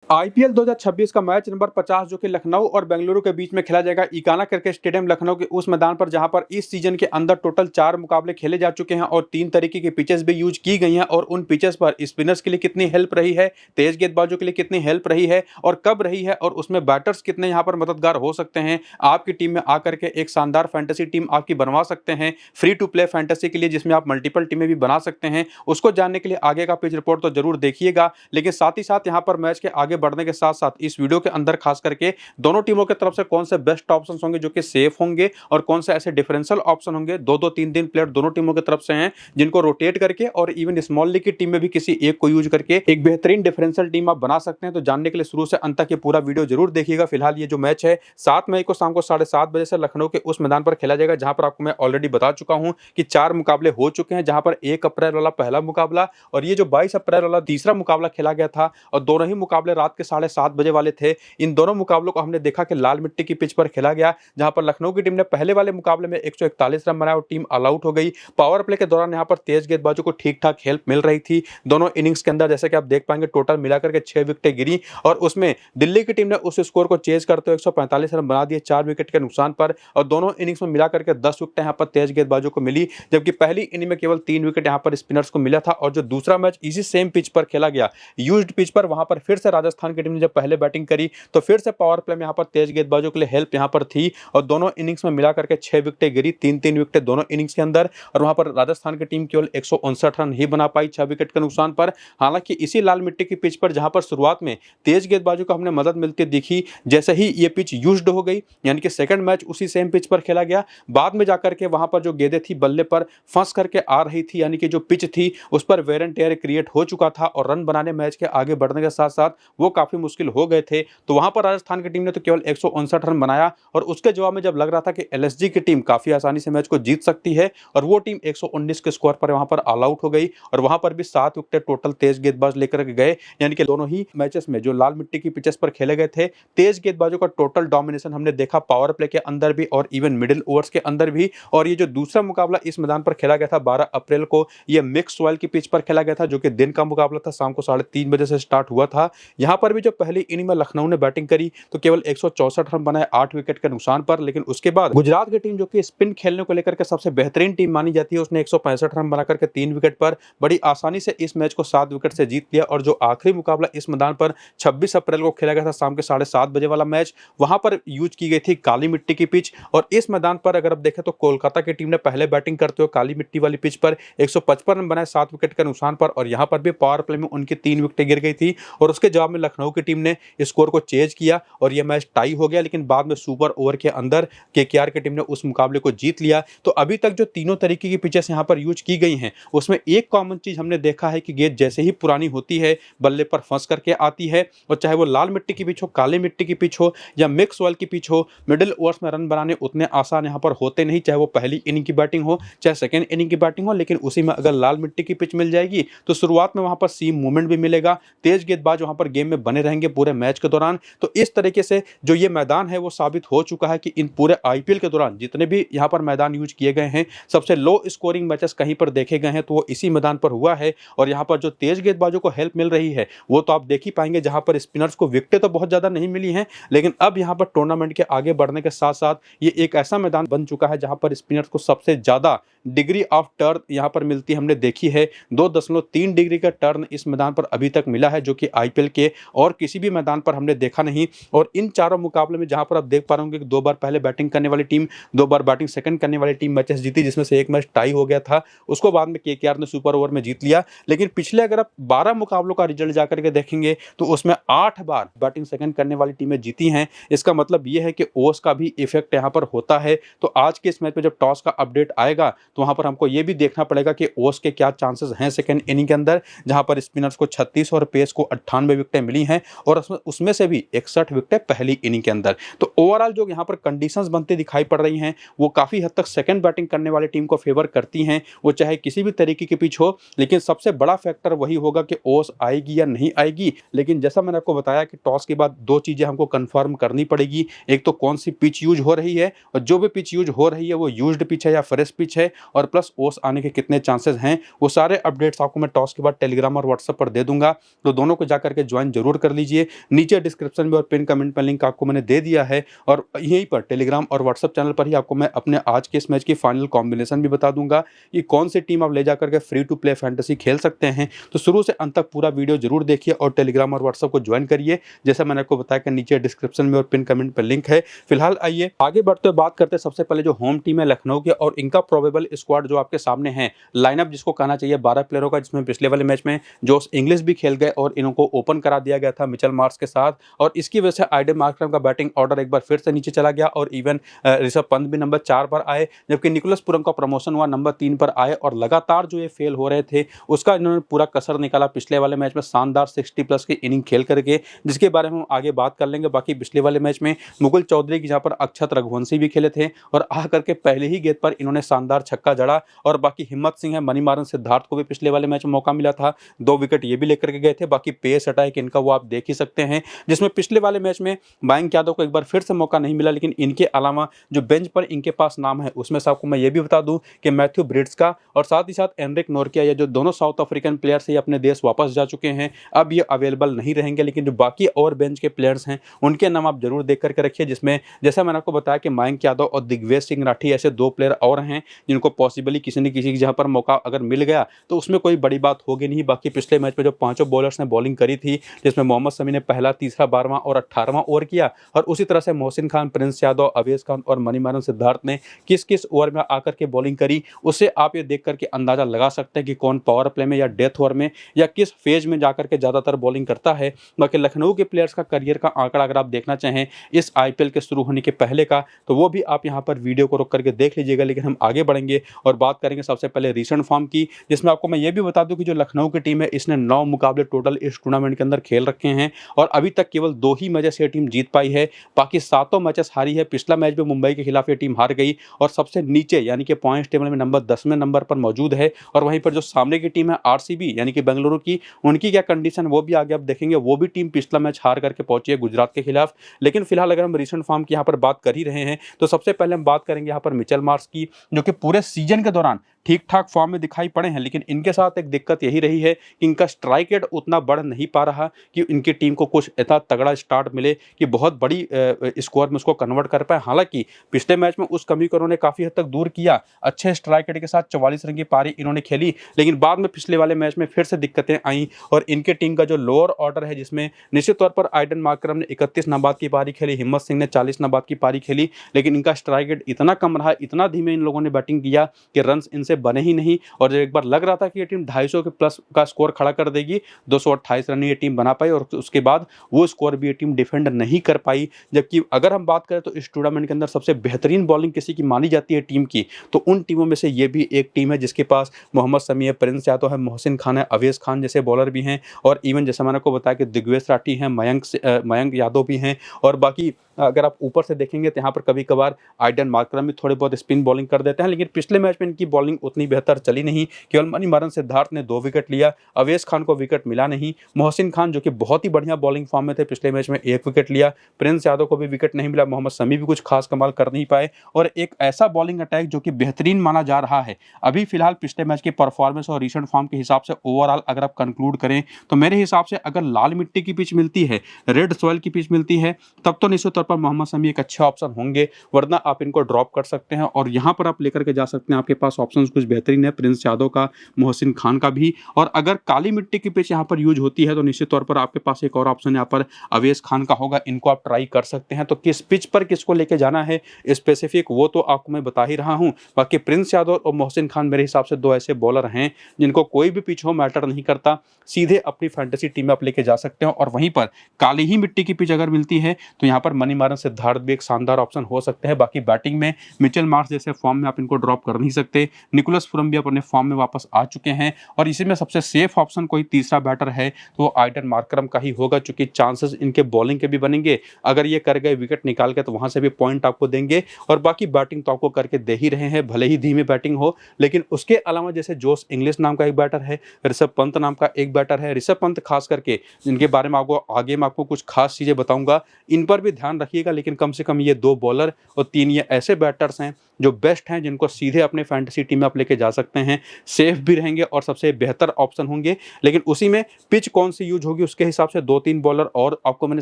IPL 2026 का match number 50 जो कि लखनऊ और बेंगलुरु के बीच में खेला जाएगा इकाना क्रिकेट स्टेडियम लखनऊ के उस मैदान पर, जहां पर इस सीजन के अंदर टोटल 4 मुकाबले खेले जा चुके हैं और 3 तरीके की पिचेस भी यूज की गई हैं। और उन पिचेस पर स्पिनर्स के लिए कितनी हेल्प रही है, तेज गेंदबाजों के लिए कितनी हेल्प रही है और कब रही है, और उसमें बैटर्स कितने यहाँ पर मददगार हो सकते हैं आपकी टीम में आकर के एक शानदार फैंटेसी टीम आपकी बनवा सकते हैं फ्री टू प्ले फैंटेसी के लिए, जिसमें आप मल्टीपल टीमें भी बना सकते हैं। उसको जानने के लिए आगे का पिच रिपोर्ट तो जरूर देखिएगा, लेकिन साथ ही साथ यहाँ पर मैच के आगे बढ़ने के साथ साथ इस वीडियो के अंदर खास करके दोनों टीमों की तरफ से कौन से बेस्ट ऑप्शंस होंगे जो कि सेफ होंगे और कौन से ऐसे डिफरेंशियल ऑप्शन होंगे, दो दो तीन तीन प्लेयर दोनों टीमों की तरफ से हैं जिनको रोटेट करके और इवन स्मॉल लीग की टीम में भी किसी एक को यूज करके एक बेहतरीन डिफरेंशियल टीम आप बना सकते हैं। तो जानने के लिए शुरू से अंत तक ये पूरा वीडियो जरूर देखिएगा। फिलहाल ये जो मैच है 7 मई को शाम को 7:30 बजे से लखनऊ के उस मैदान पर खेला जाएगा, जहां पर आपको मैं ऑलरेडी बता चुका हूं कि 4 मुकाबले हो चुके हैं, जहां पर 1 अप्रैल वाला पहला मुकाबला और ये जो 22 अप्रैल वाला तीसरा मुकाबला खेला गया था, और दोनों ही मुकाबले रात के 7:30 बजे वाले थे। इन दोनों मुकाबलों को हमने देखा कि लाल मिट्टी की पिच पर खेला गया, जहां पर लखनऊ की टीम ने पहले वाले मुकाबले में 141 रन बनाए और टीम ऑल आउट हो गई। पावर प्ले के दौरान यहां पर तेज गेंदबाजों को ठीक ठाक हेल्प मिल रही थी दोनों इनिंग्स के अंदर, जैसे कि आप देख पाएंगे टोटल मिलाकर के 6 विकेटें गिरी और उसमें दिल्ली की टीम ने उस स्कोर को चेज करते हुए 145 रन बना दिए 4 विकेट के नुकसान पर, और दोनों इनिंग्स में मिलाकर के 10 विकेटें यहां पर तेज गेंदबाजों को मिली, जबकि पहली इनिंग में केवल 3 विकेट यहां पर स्पिनर्स को मिला था। और जो दूसरा मैच इसी सेम पिच पर खेला गया, यूज्ड पिच पर, वहां पर फिर से राजस्थान की टीम ने जब पहले बैटिंग करी तो फिर से पावर प्ले में यहाँ पर तेज गेंदबाजों के लिए हेल्प यहाँ पर थी और दोनों इनिंग्स में मिलाकर के 6 विकेटें गिरी, 3-3 विकेटें दोनों इनिंग्स के अंदर, और वहां पर राजस्थान की टीम केवल 159 रन ही बना पाई 6 विकेट के नुकसान पर। हालांकि इसी लाल मिट्टी की पिच पर जहां पर शुरुआत में तेज गेंदबाजों को हमने मदद मिलती दिखी, जैसे ही ये पिच यूज्ड हो गई, यानी कि सेकंड मैच उसी सेम पिच पर खेला गया, बाद में जाकर के वहां पर जो गेंदें थी बल्ले पर फंस करके आ रही थी, यानी कि जो पिच थी उस पर वेयर एंड टेयर क्रिएट हो चुका था और रन बनाने मैच के आगे बढ़ने के साथ साथ वो काफी मुश्किल हो गए थे। तो वहां पर राजस्थान की टीम ने तो केवल 159 रन बनाया और उसके जवाब में जब लग रहा था कि एलएसजी की टीम काफी आसानी से मैच को जीत सकती है, और वो टीम 119 के स्कोर पर वहां पर ऑल आउट हो गई और वहां पर भी 7 विकेट टोटल तेज गेंदबाज लेकर के गए। यानी कि दोनों ही मैचेस में जो लाल मिट्टी की पिचेस पर खेले गए थे, तेज गेंदबाजों का टोटल डोमिनेशन हमने देखा पावर प्ले के अंदर भी और इवन मिडिल ओवर्स के अंदर भी। और ये जो दूसरा मुकाबला इस मैदान पर खेला गया था 12 अप्रैल को, ये मिक्स सॉइल की पिच पर खेला गया था, जो कि दिन का मुकाबला था, शाम को 3:30 बजे से स्टार्ट हुआ था। यहां पर भी जो पहली इनिंग में लखनऊ ने बैटिंग करी तो केवल 164 रन बनाए 8 विकेट के नुकसान पर, लेकिन उसके बाद गुजरात की टीम जो कि स्पिन खेलने को लेकर के सबसे बेहतरीन टीम मानी जाती है, उसने 165 रन बनाकर के 3 विकेट पर बड़ी आसानी से इस मैच को 7 विकेट से जीत लिया। और जो आखिरी मुकाबला इस मैदान पर 26 अप्रैल को खेला गया था शाम के 7:30 बजे वाला मैच, वहां पर यूज की गई थी काली मिट्टी की पिच, और इस मैदान पर अगर आप देखें तो कोलकाता की टीम ने पहले बैटिंग करते हुए काली मिट्टी वाली पिच पर 155 रन बनाए 7 विकेट के नुकसान पर, और यहां पर भी पावर प्ले में उनकी 3 विकेटें गिर गई थी और उसके जवाब में लखनऊ की टीम ने स्कोर को चेज किया और यह मैच टाई हो गया। लेकिन बाद में सुपर ओवर के अंदर केकेआर की टीम ने उस मुकाबले को जीत लिया। तो अभी तक जो तीनों तरीके की पिचेस यहां पर यूज की गई हैं, उसमें एक कॉमन चीज हमने देखा है कि गेंद जैसे ही पुरानी होती है बल्ले पर फंस करके आती है, और चाहे वो लाल मिट्टी की पिच हो, काली मिट्टी की पिच हो या मिक्स सॉइल की पिच हो, मिडिल ओवर्स में रन बनाने उतने आसान यहां पर होते नहीं, चाहे वो पहली इनिंग की बैटिंग हो चाहे सेकेंड इनिंग की बैटिंग हो। लेकिन उसी में अगर लाल मिट्टी की पिच मिल जाएगी तो शुरुआत में वहां पर सीम मूवमेंट भी मिलेगा, तेज गेंदबाज वहां पर गेम में बने रहेंगे पूरे मैच के दौरान। तो इस तरीके से जो ये मैदान है वो साबित हो चुका है कि इन पूरे आईपीएल के दौरान जितने भी यहाँ पर मैदान यूज किए गए हैं, सबसे लो स्कोरिंग मैचेस कहीं पर देखे गए हैं तो वो इसी मैदान पर हुआ है। और यहाँ पर जो तेज गेंदबाजों को हेल्प मिल रही है वो तो आप देख ही पाएंगे, जहां पर स्पिनर्स को विकेटें तो बहुत ज्यादा नहीं मिली हैं, लेकिन अब यहाँ पर टूर्नामेंट के आगे बढ़ने के साथ साथ ये एक ऐसा मैदान बन चुका है जहां पर स्पिनर्स को सबसे ज्यादा डिग्री ऑफ टर्न यहाँ पर मिलती हमने देखी है। 2.3 डिग्री का टर्न इस मैदान पर अभी तक मिला है, जो कि आईपीएल के और किसी भी मैदान पर हमने देखा नहीं। और इन चारों मुकाबले में जहां पर आप देख पा रहे होंगे कि 2 बार पहले बैटिंग करने वाली टीम, 2 बार बैटिंग सेकंड करने वाली टीम मैचेस जीती, जिसमें से एक मैच टाई हो गया था, उसको बाद में केकेआर ने सुपर ओवर में जीत लिया। लेकिन पिछले अगर आप 12 मुकाबलों का रिजल्ट जाकर के देखेंगे तो उसमें 8 बार बैटिंग सेकंड करने वाली टीमें जीती हैं। इसका मतलब यह है कि ओस का भी इफेक्ट यहां पर होता है। तो आज के इस मैच में जब टॉस का अपडेट आएगा तो वहां पर हमको यह भी देखना पड़ेगा कि ओस के क्या चांसेस हैं सेकंड इनिंग के अंदर, जहां पर स्पिनर्स को 36 और पेस को 98 विकेटें मिली हैं और उसमें से भी 61 विकेटें पहली इनिंग के अंदर। तो ओवरऑल जो यहां पर कंडीशंस बनते दिखाई पड़ रही हैं वो काफी हद तक सेकंड बैटिंग करने वाली टीम को फेवर करती हैं, वो चाहे किसी भी तरीके की पिच हो। लेकिन सबसे बड़ा फैक्टर वही होगा कि ओस आएगी या नहीं आएगी। लेकिन जैसा मैंने आपको बताया कि टॉस के बाद 2 चीजें हमको कंफर्म करनी पड़ेगी, एक तो कौन सी पिच यूज हो रही है, और जो भी पिच यूज हो रही है वो यूज्ड पिच है या फ्रेश पिच है, और प्लस ओस आने के कितने चांसेस हैं। वो सारे अपडेट्स आपको मैं टॉस के बाद टेलीग्राम और व्हाट्सएप पर दे दूंगा, तो दोनों को जाकर के ज्वाइन जरूर कर लीजिए। नीचे डिस्क्रिप्शन में और पिन कमेंट पर लिंक आपको मैंने दे दिया है और यहीं पर टेलीग्राम और व्हाट्सएप चैनल पर ही आपको मैं अपने आज के इस मैच की फाइनल कॉम्बिनेशन भी बता दूंगा कि कौन सी टीम आप ले जाकर के फ्री टू प्ले फैंटेसी खेल सकते हैं। तो शुरू से अंत तक पूरा वीडियो जरूर देखिए और टेलीग्राम और व्हाट्सएप को ज्वाइन करिए, जैसा मैंने आपको बताया कि नीचे डिस्क्रिप्शन में और पिन कमेंट पर लिंक है। फिलहाल आइए आगे बढ़ते हुए बात करते हैं सबसे पहले जो होम टीम है लखनऊ की और इनका प्रोबेबल स्क्वाड जो आपके सामने है। लाइनअप जिसको कहना चाहिए 12 प्लेयरों का, जिसमें पिछले वाले मैच में जोश इंग्लिश भी खेल गए और इनको ओपन करा दिया गया था मिचेल मार्श के साथ, और इसकी वजह से आइडन मार्करम का बैटिंग ऑर्डर एक बार फिर से नीचे चला गया और इवन ऋषभ पंत भी नंबर 4 पर आए, जबकि निकोलस पुरम का प्रमोशन हुआ नंबर 3 पर आए और लगातार जो ये फेल हो रहे थे उसका इन्होंने पूरा कसर निकाला पिछले वाले मैच में शानदार 60+ की इनिंग खेल करके, जिसके बारे में हम आगे बात कर लेंगे। बाकी पिछले वाले मैच में मुकुल चौधरी की जहां पर अक्षत रघुवंशी भी खेले थे और आ करके पहले ही गेंद पर इन्होंने शानदार छक्का जड़ा, और बाकी हिम्मत सिंह है, मणिमारन सिद्धार्थ को भी पिछले वाले मैच में मौका मिला था, 2 विकेट ये भी लेकर के गए थे। बाकी पेस अटैक इनका वो आप देख ही सकते हैं, जिसमें पिछले वाले मैच में मयंक यादव को एक बार फिर से मौका नहीं मिला, लेकिन इनके अलावा जो बेंच पर इनके पास नाम है उसमें से आपको मैं ये भी बता दूं कि मैथ्यू ब्रिड्स का और साथ ही साथ एनरिक नोरकिया, ये जो दोनों साउथ अफ्रीकन प्लेयर्स ये अपने देश वापस जा चुके हैं, अब ये अवेलेबल नहीं रहेंगे, लेकिन जो बाकी और बेंच के प्लेयर्स हैं उनके नाम आप जरूर देख करके रखिए, जिसमें जैसा मैंने आपको बताया कि मयंक यादव और दिग्विजय सिंह राठी ऐसे 2 प्लेयर और हैं जिनको पॉसिबली किसी न किसी की जहां पर मौका अगर मिल गया तो उसमें कोई बड़ी बात होगी नहीं। बाकी पिछले मैच में जो 5 बॉलर्स ने बॉलिंग करी थी, जिसमें मोहम्मद शमी ने पहला, तीसरा, 12वां और 18वां ओवर किया, और उसी तरह से मोहसिन खान, प्रिंस यादव, अवेश खान और मणिमारन सिद्धार्थ ने किस किस ओवर में आकर के बॉलिंग करी, उससे आप ये देख करके अंदाजा लगा सकते हैं कि कौन पावर प्ले में या डेथ ओवर में या किस फेज में जाकर के ज्यादातर बॉलिंग करता है। बाकी लखनऊ के प्लेयर्स का करियर का आंकड़ा अगर आप देखना चाहें इस आईपीएल के शुरू होने के पहले का, तो वो भी आप यहां पर वीडियो को रोक करके देख लीजिएगा। लेकिन हम आगे बढ़ेंगे और बात करेंगे सबसे पहले रीसेंट फॉर्म की, जिसमें आपको मैं ये भी बता दूं कि जो लखनऊ की टीम है इसने 9 मुकाबले टोटल इस टूर्नामेंट के अंदर खेल रखे हैं और अभी तक केवल 2 ही मैचेस ये टीम जीत पाई है, बाकी 7 मैचेस हारी है। पिछला मैच भी मुंबई के खिलाफ ये टीम हार गई और सबसे नीचे यानी कि पॉइंट्स टेबल में नंबर 10वें नंबर पर मौजूद है। और वहीं पर जो सामने की टीम है आरसीबी यानी कि बेंगलुरु की, उनकी क्या कंडीशन वो भी आगे आप देखेंगे। वो भी टीम पिछला मैच हार करके पहुंची है गुजरात के खिलाफ। लेकिन फिलहाल अगर हम रीसेंट फॉर्म की यहाँ पर बात कर ही रहे हैं तो सबसे पहले हम बात करेंगे यहाँ पर मिचेल मार्श की, जो कि पूरे सीजन के दौरान ठीक ठाक फॉर्म में दिखाई पड़े हैं, लेकिन इनके साथ एक दिक्कत यही रही है कि इनका स्ट्राइक रेट उतना बढ़ नहीं पा रहा कि इनकी टीम को कुछ इतना तगड़ा स्टार्ट मिले कि बहुत बड़ी स्कोर में उसको कन्वर्ट कर पाए। हालांकि पिछले मैच में उस कमी को उन्होंने काफी हद तक दूर किया, अच्छे स्ट्राइक रेट के साथ 44 रन की पारी इन्होंने खेली, लेकिन बाद में पिछले वाले मैच में फिर से दिक्कतें आई और इनके टीम का जो लोअर ऑर्डर है, जिसमें निश्चित तौर पर आइडन मार्करम ने 31 नाबाद की पारी खेली, हिम्मत सिंह ने 40 नाबाद की पारी खेली, लेकिन इनका स्ट्राइक रेट इतना कम रहा, इतना धीमे इन लोगों ने बैटिंग किया कि रन्स इनसे बने ही नहीं। और जब एक बार लग रहा था कि ये टीम 250 के प्लस का स्कोर खड़ा कर देगी, 228 रन ये टीम बना पाई और उसके बाद वो स्कोर भी ये टीम डिफेंड नहीं कर पाई। जबकि अगर हम बात करें तो इस टूर्नामेंट के अंदर सबसे बेहतरीन बॉलिंग किसी की मानी जाती है टीम की, तो उन टीमों में से ये भी एक टीम है जिसके पास मोहम्मद शमी है, प्रिंस यादव है, मोहसिन खान है, अवेश खान जैसे बॉलर भी हैं, और इवन जैसा मैंने आपको बताया कि दिग्विजय राठी हैं, मयंक यादव भी हैं, और बाकी अगर आप ऊपर से देखेंगे तो यहाँ पर कभी कभार आइडन मार्करम भी थोड़े बहुत स्पिन बॉलिंग कर देते हैं, लेकिन पिछले मैच में इनकी बॉलिंग उतनी बेहतर चली नहीं। केवल मणिमारन सिद्धार्थ ने 2 विकेट लिया, अवेश खान को विकेट मिला नहीं, मोहसिन खान जो कि बहुत ही बढ़िया बॉलिंग फॉर्म में थे पिछले मैच में 1 विकेट लिया, प्रिंस यादव को भी विकेट नहीं मिला, मोहम्मद शमी भी कुछ खास कमाल कर नहीं पाए, और एक ऐसा बॉलिंग अटैक जो कि बेहतरीन माना जा रहा है अभी फिलहाल पिछले मैच की परफॉर्मेंस और रिसेंट फॉर्म के हिसाब से ओवरऑल अगर आप कंक्लूड करें तो मेरे हिसाब से अगर लाल मिट्टी की पिच मिलती है, रेड सॉइल की पिच मिलती है, तब तो निश्चित तौर पर मोहम्मद शमी एक अच्छे ऑप्शन होंगे, वरना आप इनको ड्रॉप कर सकते हैं और यहां पर आप लेकर के जा सकते हैं। आपके पास ऑप्शंस कुछ बेहतरीन है, प्रिंस यादव का, मोहसिन खान का भी, और अगर काली मिट्टी की पिच यहां पर यूज होती है तो निश्चित तौर पर आपके पास एक और ऑप्शन यहां पर अवेश खान का होगा, इनको आप ट्राई कर सकते हैं। तो किस पिच पर किसको लेके जाना है स्पेसिफिक वो तो आपको मैं बता ही रहा हूं। बाकी प्रिंस यादव और मोहसिन खान मेरे हिसाब से 2 ऐसे बॉलर हैं जिनको कोई भी पिच हो मैटर नहीं करता, सीधे अपनी फैंटेसी टीम में आप लेके जा सकते हो। और वहीं पर काली ही मिट्टी की पिच अगर मिलती है तो यहाँ पर मणिमारन सिद्धार्थ भी एक शानदार ऑप्शन हो सकते हैं। बाकी बैटिंग में मिचेल मार्श जैसे फॉर्म में आप इनको ड्रॉप कर नहीं सकते, निकोलस पुरम भी अपने फॉर्म में वापस आ चुके हैं, और इसी में सबसे सेफ ऑप्शन कोई तीसरा बैटर है तो वो आइडन मार्करम का ही होगा, चूंकि चांसेस इनके बॉलिंग के भी बनेंगे, अगर ये कर गए विकेट निकाल के तो वहां से भी पॉइंट आपको देंगे, और बाकी बैटिंग तो आपको करके दे ही रहे हैं, भले ही धीमे बैटिंग हो। लेकिन उसके अलावा जैसे जोश इंग्लिश नाम का एक बैटर है, ऋषभ पंत नाम का एक बैटर है, ऋषभ पंत खास करके जिनके बारे में आपको कुछ खास चीजें बताऊंगा, इन पर भी ध्यान रखिएगा। लेकिन कम से कम ये 2 बॉलर और 3 ये ऐसे बैटर्स हैं जो बेस्ट हैं, जिनको सीधे अपने फैंटेसी टीम में आप लेके जा सकते हैं, सेफ भी रहेंगे और सबसे बेहतर ऑप्शन होंगे। लेकिन उसी में पिच कौन सी यूज होगी उसके हिसाब से 2-3 बॉलर और आपको मैंने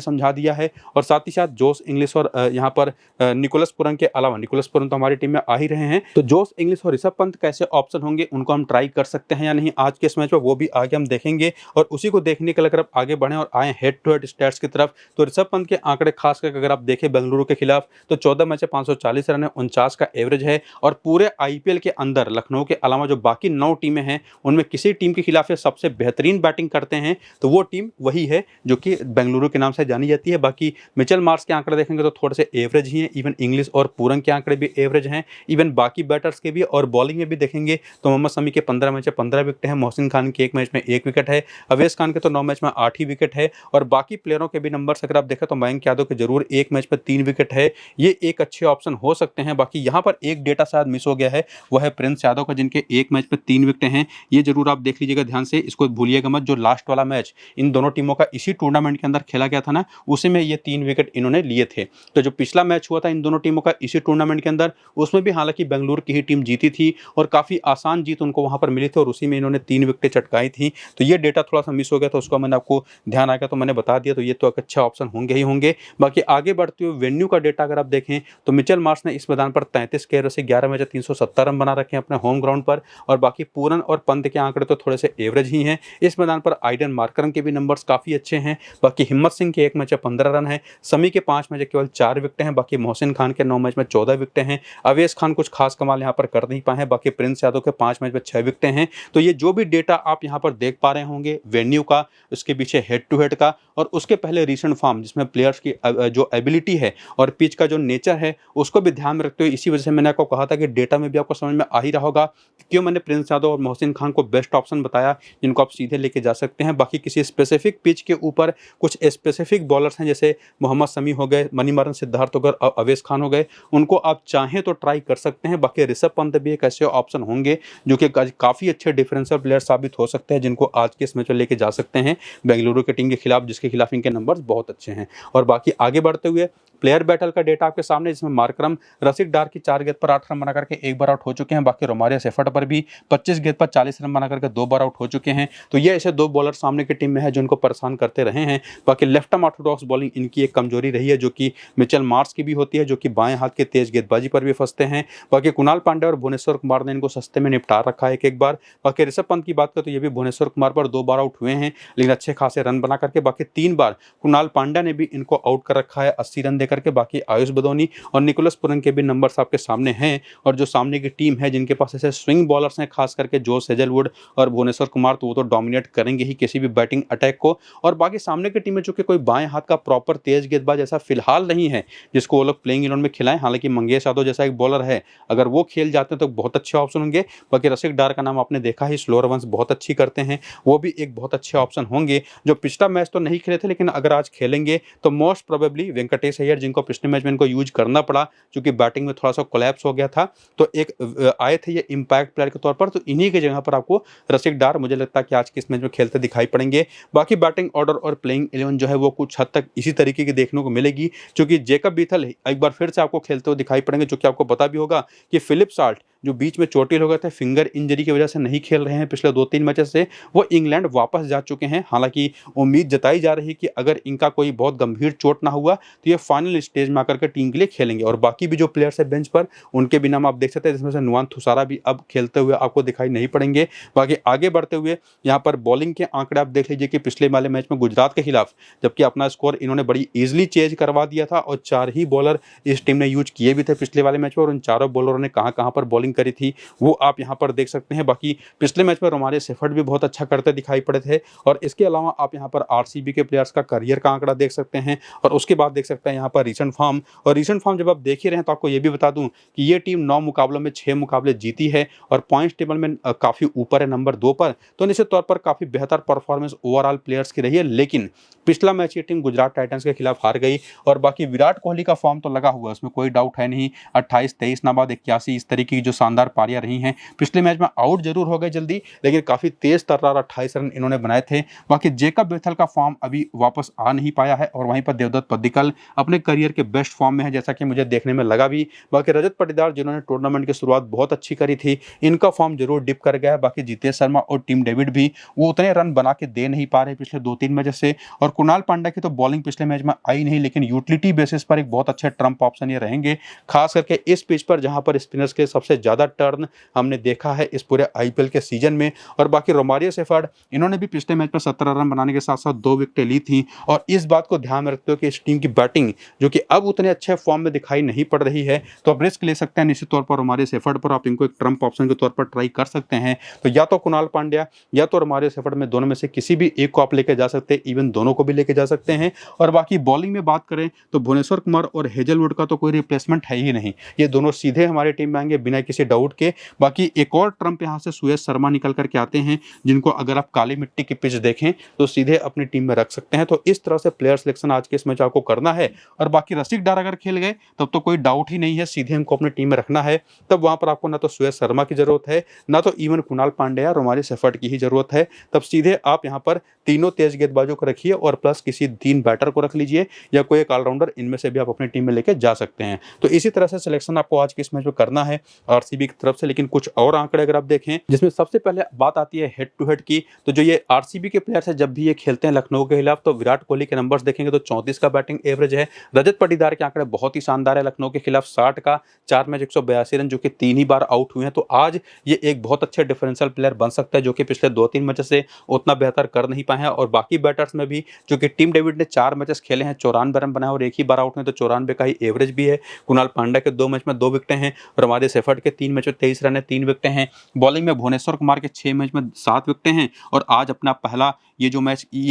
समझा दिया है। और साथ ही साथ जोश इंग्लिश और यहाँ पर निकोलस पुरन के अलावा, निकोलस पुरन तो हमारी टीम में आ ही रहे हैं, तो जोश इंग्लिश और ऋषभ पंत कैसे ऑप्शन होंगे उनको हम ट्राई कर सकते हैं या नहीं आज के इस मैच में, वो भी आगे हम देखेंगे। और उसी को देखने के लिए अगर आप आगे बढ़े और आए हेड टू हेड स्टैट्स की तरफ, तो ऋषभ पंत के आंकड़े खास करके अगर आप देखें बेंगलुरु के खिलाफ, तो 14 मैच में 540 रन है, 49 का एवरेज है। और पूरे आईपीएल के अंदर लखनऊ के अलावा जो बाकी 9 टीमें हैं उनमें किसी टीम के खिलाफ ये सबसे बेहतरीन बैटिंग करते हैं, तो वो टीम वही है जो कि बेंगलुरु के नाम से जानी जाती है। बाकी मिचेल मार्श के आंकड़े देखेंगे तो थोड़े से एवरेज ही हैं, इवन इंग्लिश और पूरन के आंकड़े भी एवरेज हैं, इवन बाकी बैटर्स के भी। और बॉलिंग में भी देखेंगे तो मोहम्मद शमी के 15 मैच में 15 विकेट हैं, मोहसिन खान के 1 मैच में 1 विकेट है, अवेश खान के तो 9 मैच में 8 ही विकेट है। और बाकी प्लेयरों के भी नंबर्स अगर आप देखें तो मयंक यादव के जरूर 1 मैच में 3 विकेट है, ये एक अच्छे ऑप्शन हो सकते हैं। बाकी यहाँ पर एक डेटा शायद मिस हो गया है, वह है प्रिंस यादव का, जिनके 1 मैच में 3 विकेट हैं। ये जरूर आप देख लीजिएगा ध्यान से, इसको भूलिएगा मत। जो लास्ट वाला मैच इन दोनों टीमों का इसी टूर्नामेंट के अंदर खेला गया था ना, उसी में ये 3 विकेट इन्होंने लिए थे। तो जो पिछला मैच हुआ था इन दोनों टीमों का इसी टूर्नामेंट के अंदर, उसमें भी हालांकि बेंगलुरु की ही टीम जीती थी और काफी आसान जीत उनको वहां पर मिली थी और उसी में इन्होंने 3 विकेटें चटकाई थी। तो ये डेटा थोड़ा सा मिस हो गया, तो उसको मैंने आपको ध्यान आ गया तो मैंने बता दिया। तो ये तो एक अच्छा ऑप्शन होंगे ही होंगे। बाकी आगे बढ़ते हुए वेन्यू का डेटा अगर आप देखें तो मिचेल मार्श ने इस मैदान पर 33 के एवरेज से 11 मैच 370 रन बना रखे हैं अपने होम ग्राउंड पर। और बाकी पूरन और पंत के आंकड़े तो थोड़े से एवरेज ही हैं। इस मैदान पर आइडन मार्करन के भी नंबर्स काफी अच्छे हैं। बाकी हिम्मत सिंह के 1 मैच में 15 रन है, समी के 5 मैच केवल 4 विकेट हैं, बाकी मोहसिन खान के 9 मैच में 14 विकेट हैं, अवेश खान कुछ खास कमाल यहाँ पर कर नहीं पाए हैं, बाकी प्रिंस यादव के 5 मैच में 6 विकेट हैं। तो ये जो भी डेटा आप यहाँ पर देख पा रहे होंगे वेन्यू का, उसके पीछे हेड टू हेड का और उसके पहले रीसेंट फॉर्म, जिसमें प्लेयर्स की जो एबिलिटी है और पिच का जो नेचर है उसको भी ध्यान में रखते हुए, इसी वजह से मैंने आपको कहा था कि डेटा में भी आपको समझ में आ ही रहा होगा क्यों मैंने प्रिंस यादव और मोहसिन खान को बेस्ट ऑप्शन बताया जिनको आप सीधे लेके जा सकते हैं। बाकी किसी स्पेसिफिक पिच के ऊपर कुछ स्पेसिफिक बॉलर्स हैं, जैसे मोहम्मद शमी हो गए, मणिमारन सिद्धार्थ हो गए, अवेश खान हो गए, उनको आप चाहें तो ट्राई कर सकते हैं। बाकी ऋषभ पंत भी एक ऐसे ऑप्शन होंगे जो कि काफ़ी अच्छे डिफरेंशियल प्लेयर साबित हो सकते हैं, जिनको आज के इस मैच में लेके जा सकते हैं बेंगलुरु की टीम के खिलाफ, जिसके खिलाफ इनके नंबर्स बहुत अच्छे हैं। और बाकी आगे बढ़ते हुए प्लेयर बैटल का डेटा आपके सामने, जिसमें मार्करम रसिक डार की 4 गेंद पर 8 रन बना करके 1 बार आउट हो चुके हैं। बाकी रोमारिया सेफर्ट पर भी 25 गेंद पर 40 रन बना करके 2 बार आउट हो चुके हैं। तो ये ऐसे 2 बॉलर सामने की टीम में है जो इनको परेशान करते रहे हैं। बाकी लेफ्ट आर्म ऑर्थोडॉक्स बॉलिंग इनकी एक कमजोरी रही है, जो कि मिचेल मार्श की भी होती है, जो कि बाएं हाथ के तेज गेंदबाजी पर भी फंसते हैं। बाकी कुणाल पांड्या और भुवनेश्वर कुमार ने इनको सस्ते में निपटा रखा है एक बार। बाकी ऋषभ पंत की बात करें तो ये भी भुवनेश्वर कुमार पर 2 बार आउट हुए हैं, लेकिन अच्छे खासे रन बना करके। बाकी 3 बार कुणाल पांड्या ने भी इनको आउट कर रखा है 80 रन देकर के। बाकी आयुष बदौनी और निकोलस पुरन के भी नंबर्स आपके सामने हैं। और जो सामने की टीम है जिनके पास ऐसे स्विंग बॉलर्स हैं, खास करके जोश हेजलवुड और भुवनेश्वर कुमार, तो वो तो डोमिनेट करेंगे ही किसी भी बैटिंग अटैक को। और बाकी सामने की टीम में जो कि कोई बाएं हाथ का प्रॉपर तेज गेंदबाज ऐसा फिलहाल नहीं है जिसको वो लोग प्लेइंग इलेवन में खिलाएं। हालांकि मंगेश यादव जैसा एक बॉलर है, अगर वो खेल जाते हैं तो बहुत अच्छे ऑप्शन होंगे। बाकी रसिक डार का नाम आपने देखा ही, स्लो रन्स बहुत अच्छी करते हैं, वो भी एक बहुत अच्छे ऑप्शन होंगे। जो पिछला मैच तो नहीं खेले थे, लेकिन अगर आज खेलेंगे तो मोस्ट प्रोबेबली वेंकटेश अय्यर, जिनको पिछले मैच में इनको यूज करना पड़ा क्योंकि बैटिंग में थोड़ा सा कोलैप्स हो गया था, तो एक आए थे ये इंपैक्ट प्लेयर के तौर पर, तो इन्हीं की जगह पर आपको रसिक डार मुझे लगता है कि आज के इस मैच में खेलते दिखाई पड़ेंगे। बाकी बैटिंग ऑर्डर और प्लेइंग 11 जो है वो कुछ हद तक इसी तरीके की देखने को मिलेगी, क्योंकि जेकब बीथल एक बार फिर से आपको खेलते हुए दिखाई पड़ेंगे, जो कि आपको पता भी होगा कि फिलिप साल्ट जो बीच में चोटिल हो गए थे, फिंगर इंजरी की वजह से नहीं खेल रहे हैं पिछले 2-3 मैचेस से, वो इंग्लैंड वापस जा चुके हैं। हालांकि उम्मीद जताई जा रही है कि अगर इनका कोई बहुत गंभीर चोट ना हुआ तो ये फाइनल स्टेज में आकर के टीम के लिए खेलेंगे। और बाकी भी जो प्लेयर्स है बेंच पर, उनके भी नाम आप देख सकते हैं, जिसमें से नुआन थुसारा भी अब खेलते हुए आपको दिखाई नहीं पड़ेंगे। बाकी आगे बढ़ते हुए यहाँ पर बॉलिंग के आंकड़े आप देख लीजिए कि पिछले वाले मैच में गुजरात के खिलाफ जबकि अपना स्कोर इन्होंने बड़ी ईजिली चेंज करवा दिया था और 4 ही बॉलर इस टीम ने यूज किए भी थे पिछले वाले मैच में, और उन चारों बॉलरों ने कहां पर बॉलिंग करी थी वो आप यहां पर देख सकते हैं। बाकी पिछले मैच में रोमारिया सेफर्ट भी बहुत अच्छा करते दिखाई पड़े थे। और इसके अलावा आप यहां पर आरसीबी के प्लेयर्स का करियर का आंकड़ा देख सकते हैं, और उसके बाद देख सकते हैं यहां पर रीसेंट फॉर्म। और रीसेंट फॉर्म जब आप देख ही रहे हैं तो आपको ये भी बता दूं कि ये टीम 9 मुकाबलों में 6 मुकाबले जीती है और पॉइंट्स टेबल में काफी ऊपर है, नंबर 2 पर। तो निश्चित तौर पर काफी बेहतर परफॉर्मेंस ओवरऑल प्लेयर्स की रही है। लेकिन पिछला मैच ये टीम गुजरात टाइटंस के खिलाफ हार गई। और बाकी विराट कोहली का फॉर्म तो लगा हुआ है, उसमें कोई डाउट है नहीं। 28, 23 नाबाद 81, इस तरीके की जो शानदार पारियां रही हैं। पिछले मैच में आउट जरूर हो गए जल्दी, लेकिन काफ़ी तेज तर्रार 28 रन इन्होंने बनाए थे। बाकी जेकब बेथल का फॉर्म अभी वापस आ नहीं पाया है और वहीं पर देवदत्त पड्डीकल अपने करियर के बेस्ट फॉर्म में है, जैसा कि मुझे देखने में लगा भी। बाकी रजत पाटीदार जिन्होंने टूर्नामेंट की शुरुआत बहुत अच्छी करी थी, इनका फॉर्म जरूर डिप कर गया है। बाकी जितेश शर्मा और टीम डेविड भी वो उतने रन बना के दे नहीं पा रहे पिछले 2-3 मैच से। और कुणाल पांड्या की तो बॉलिंग पिछले मैच में आई नहीं, लेकिन यूटिलिटी बेसिस पर एक बहुत अच्छे ट्रम्प ऑप्शन ये रहेंगे, खास करके इस पिच पर जहां पर स्पिनर्स के सबसे ज्यादा टर्न हमने देखा है इस पूरे आईपीएल के सीजन में। और बाकी रोमारियो सेफर्ड, इन्होंने भी पिछले मैच में 17 रन बनाने के साथ साथ 2 विकेटें ली थी। और इस बात को ध्यान में रखते हो कि इस टीम की बैटिंग जो कि अब उतने अच्छे फॉर्म में दिखाई नहीं पड़ रही है, तो आप रिस्क ले सकते हैं निश्चित तौर पर रोमारियो सेफर्ड पर। आप इनको एक ट्रम्प ऑप्शन के तौर पर ट्राई कर सकते हैं। तो या तो कुणाल पांड्या या तो रोमारियो सेफर्ड में दोनों में से किसी भी एक को आप लेके जा सकते हैं, इवन दोनों को भी लेके जा सकते हैं। और बाकी बॉलिंग में बात करें तो भुवनेश्वर कुमार और हेजलवुड का तो कोई रिप्लेसमेंट है ही नहीं, ये दोनों सीधे हमारी टीम में आएंगे बिना किसी डाउट के। बाकी एक और ट्रम्प यहाँ से सुयश शर्मा निकल करके आते हैं, जिनको अगर आप काली मिट्टी की पिच देखें तो सीधे अपनी टीम में रख सकते हैं। तो इस तरह से प्लेयर सिलेक्शन आज के इस मैच आपको करना है। और बाकी रसिक डार अगर खेल गए तब तो कोई डाउट ही नहीं है, सीधे हमको अपनी टीम में रखना है। तब वहां पर आपको ना तो सुयश शर्मा की जरूरत है, ना तो even Kunal Pandya Romario shepherd की ही जरूरत है। तब सीधे आप यहाँ पर तीनों तेज गेंदबाजों को रखिए और प्लस किसी 3 बैटर को रख लीजिए या कोई एक ऑलराउंडर, इनमें से भी आप अपनी टीम में लेके जा सकते हैं। तो इसी तरह से सिलेक्शन आपको आज के इस मैच में करना है आरसीबी की तरफ से। लेकिन कुछ और आंकड़े अगर आप देखें, जिसमें सबसे पहले बात आती है हेड टू हेड की, तो जो ये आरसीबी के प्लेयर्स है जब भी ये खेलते हैं लखनऊ के खिलाफ, तो विराट कोहली के नंबर्स देखेंगे तो 34 का बैटिंग एवरेज है। रजत पाटीदार के आंकड़े बहुत ही शानदार है, लखनऊ के खिलाफ 60 का, 4 मैच 182 रन, जो कि 3 ही बार आउट हुए हैं। तो आज ये एक बहुत अच्छे डिफरेंशियल प्लेयर बन सकता है, जो कि पिछले 2-3 मैच से उतना बेहतर कर नहीं पाए हैं। और बाकी बैटर्स में भी, जो कि टीम डेविड ने 4 मैचेस खेले हैं, 94 रन बनाए और एक ही बार आउट हुए, तो 94 का ही एवरेज भी है। कुणाल पांड्या के 2 मैच में 2 विकेटें हैं, रोमारियो सेफर्ड के 3 मैच में 23 रन है, 3 विकेटें हैं। बॉलिंग में भुवनेश्वर कुमार के 6 मैच में 7 विकेटें हैं। और आज अपना पहला ये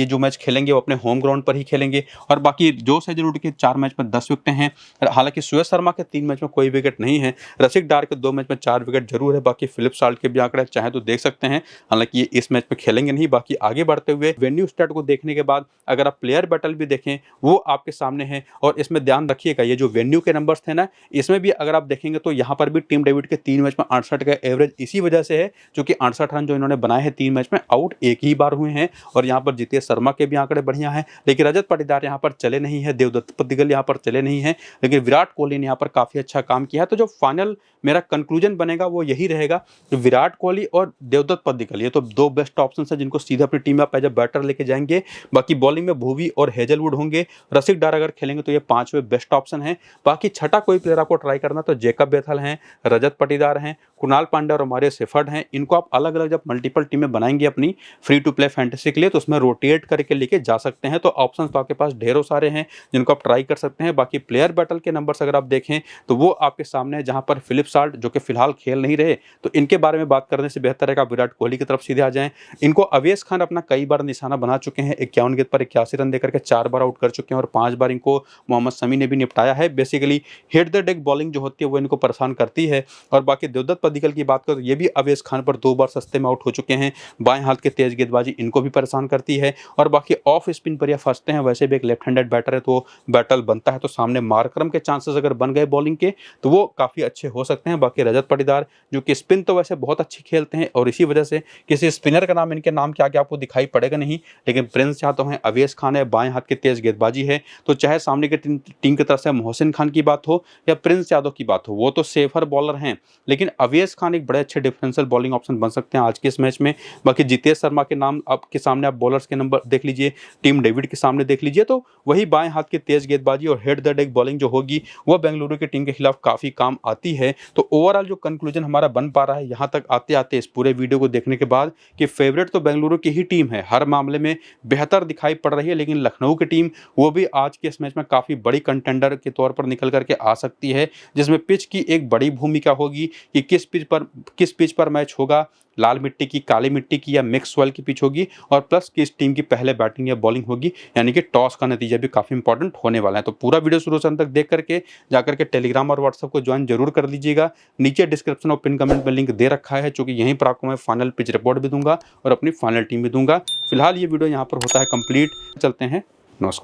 जो मैच खेलेंगे वो अपने होम ग्राउंड पर ही खेलेंगे। और बाकी जोश हेजलवुड के 4 मैच में 10 विकेटें हैं। हालांकि सुयश शर्मा के 3 मैच में कोई विकेट नहीं है। रसिक डार के 2 मैच में 4 विकेट जरूर है। बाकी फिलिप साल्ट के भी आंकड़े चाहे तो देख सकते हैं, हालांकि ये इस मैच में खेलेंगे नहीं। बाकी आगे बढ़ते हुए वेन्यू स्टैट को देखने के बाद अगर आप प्लेयर बैटल भी देखें, वो आपके सामने है। और इसमें ध्यान रखिएगा, ये जो वेन्यू के नंबर्स थे ना, इसमें भी अगर आप देखेंगे तो यहाँ पर भी टीम डेविड के 3 मैच में 68 का एवरेज इसी वजह से है, क्योंकि 68 रन जो इन्होंने बनाए हैं 3 मैच में, आउट एक ही बार हुए हैं। और यहाँ पर जितेश शर्मा के भी आंकड़े बढ़िया हैं, लेकिन रजत पाटीदार यहाँ पर चले नहीं है, देवदत्त पड्डीकल यहाँ पर चले नहीं है, लेकिन विराट कोहली ने यहाँ पर काफी अच्छा काम किया है। तो जो फाइनल मेरा कंक्लूजन बनेगा वो यही रहेगा कि विराट कोहली और देवदत्त पड्डीकल ये तो 2 बेस्ट ऑप्शन है, जिनको सीधे अपनी टीम में एज अ बैटर लेके जाएंगे। बाकी बॉलिंग में भुवी और हेजलवुड होंगे, रसिक डार अगर खेलेंगे तो ये 5वें बेस्ट ऑप्शन है। बाकी छठा कोई प्लेयर आपको ट्राई करना तो जेकब बेथल हैं, रजत पाटीदार हैं, कुणाल पांड्या और रोमारियो सेफर्ड हैं। इनको आप अलग अलग जब मल्टीपल टीमें बनाएंगे अपनी फ्री टू प्ले फैंटेसी के लिए, तो उसमें रोटेट करके लेके जा सकते हैं। तो ऑप्शंस तो आपके पास ढेरों सारे हैं जिनको आप ट्राई कर सकते हैं। बाकी प्लेयर बैटल के नंबर्स अगर आप देखें तो वो आपके सामने है, जहां पर फिलिप साल्ट जो कि फिलहाल खेल नहीं रहे, तो इनके बारे में बात करने से बेहतर है कि आप विराट कोहली की तरफ सीधे आ जाएं। इनको अवेश खान अपना कई बार निशाना बना चुके हैं, 51 गेंद पर 81 रन देकर के 4 बार आउट कर चुके हैं और 5 बार इनको मोहम्मद शमी ने भी निपटाया है। Basically hit the deck bowling जो होती है वो इनको परेशान करती है। और बाकी देवदत्त पड्डीकल की बात करें तो ये भी अवेश खान पर 2 बार सस्ते में आउट हो चुके हैं। बाएं हाथ के तेज गेंदबाजी इनको भी परेशान करती है। और बाकी ऑफ स्पिन पर या फंसते हैं, वैसे भी एक लेफ्ट हैंडेड बैटर है तो बैटल बनता है, तो सामने मार्करम के चांसेस अगर बन गए बॉलिंग के तो वो काफी अच्छे हो सकते हैं। बाकी रजत पाटीदार जो कि स्पिन तो वैसे बहुत अच्छी खेलते हैं और इसी वजह से किसी स्पिनर का नाम इनके नाम के आगे आपको दिखाई पड़ेगा नहीं, लेकिन प्रिंस यादव हैं, अवेश खान है, बाएं हाथ की तेज गेंदबाजी है। तो चाहे सामने की टीम की तरफ से मोहसिन खान की बात हो या प्रिंस यादव की बात हो, वो तो सेफर बॉलर हैं, लेकिन अवेश खान एक बड़े अच्छे डिफरेंशियल बॉलिंग ऑप्शन बन सकते हैं आज के इस मैच में। बाकी जितेश शर्मा के नाम आपके सामने, आप बॉलर्स के नंबर देख लीजिए, टीम डेविड के सामने देख लीजिए, तो वही बाएं हाथ की तेज गेंदबाजी और हेड द डेक बॉलिंग जो होगी वो बेंगलुरु की टीम के खिलाफ काफी काम आती है। तो ओवरऑल जो कंक्लूजन हमारा बन पा रहा है यहाँ तक आते आते इस पूरे वीडियो को देखने के बाद कि फेवरेट तो बेंगलुरु की ही टीम है, हर मामले में बेहतर दिखाई पड़ रही है, लेकिन लखनऊ की टीम वो भी आज के इस मैच में काफी बड़ी कंटेंडर के तौर पर निकल करके आ सकती है, जिसमें पिच की एक बड़ी भूमिका होगी कि किस पिच पर मैच होगा, लाल मिट्टी की, काली मिट्टी की या मिक्स सॉइल की पिच होगी, और प्लस किस टीम की पहले बैटिंग या बॉलिंग होगी, यानी कि टॉस का नतीजा भी काफी इंपॉर्टेंट होने वाला है। तो पूरा वीडियो शुरू से अंत तक देख करके जाकर के टेलीग्राम और व्हाट्सएप को ज्वाइन जरूर कर लीजिएगा। नीचे डिस्क्रिप्शन और पिन कमेंट में लिंक दे रखा है, चूंकि यहीं पर आपको मैं फाइनल पिच रिपोर्ट भी दूंगा और अपनी फाइनल टीम भी दूंगा। फिलहाल ये वीडियो यहाँ पर होता है कंप्लीट, चलते हैं